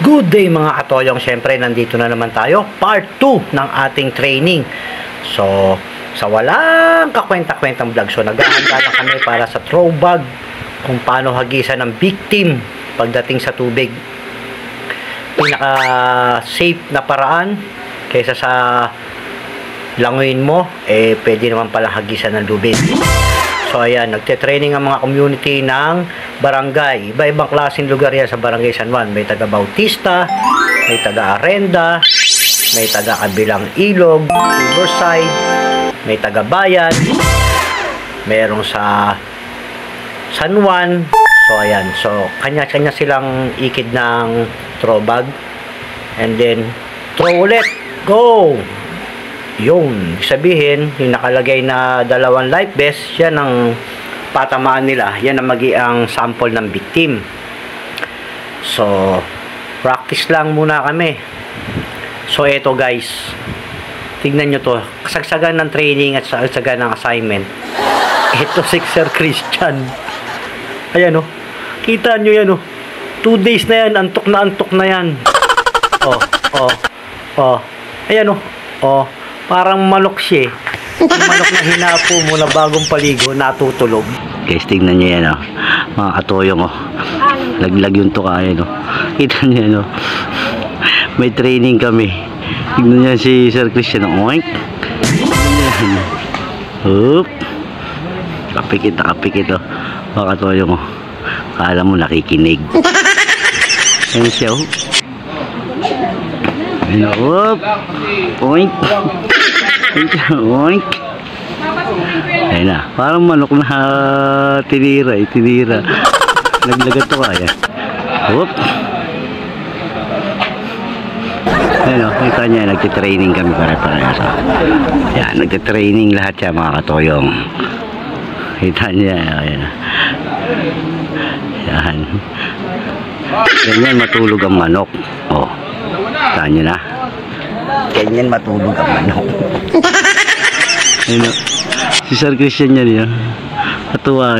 Good day mga katoyong, syempre nandito na naman tayo, part 2 ng ating training. So, sa walang kakwenta-kwentang vlog, so naghahanda na kami para sa throwback kung paano hagisan ng victim pagdating sa tubig. Pinaka safe na paraan kaysa sa languin mo, pwede naman pala hagisan ng lubid. So ayan, nagte-training ang mga community ng barangay. Iba-ibang klaseng lugar yan sa Barangay San Juan. May taga Bautista, may taga Arenda, may taga Kabilang Ilog, Riverside, may taga Bayan, merong sa San Juan. So ayan, so kanya-kanya silang ikid ng throw bag. And then, throw ulit. Go! Yung sabihin, yung nakalagay na 2 life vest, yan ang patamaan nila. Yan ang magiang sample ng victim. So, practice lang muna kami. So, eto guys. Tignan nyo to. Kasagsagan ng training at kasagsagan ng assignment. Ito si Sir Christian. Ayan o. Kita nyo yan o. 2 days na yan. Antok na yan. Ayan o. Parang manok siya eh. Yung manok na hinapo mo na bagong paligo, natutulog. Guys, tingnan nyo yan mga katoyong laglag yung tuka yan Kita nyo yan may training kami. Tingnan nyo si Sir Christian. Oink. Hup. Kapikit mga katoyong kala mo nakikinig. Ayan siya Hup. Oink. Oink. Ayun na. Parang manok na tinira. Naglagat to kaya. Hup. Ayun o. Kita niya. Nagtitraining kami pare-parehas. Ayan. Nagtitraining lahat siya mga katoyong. Kita niya. Ayan. Ayan. Ganyan matulog ang manok. Kita niyo na. Ganyan matulog ang manok. Ayun o. Si Sir Christian niya niya. Katuwa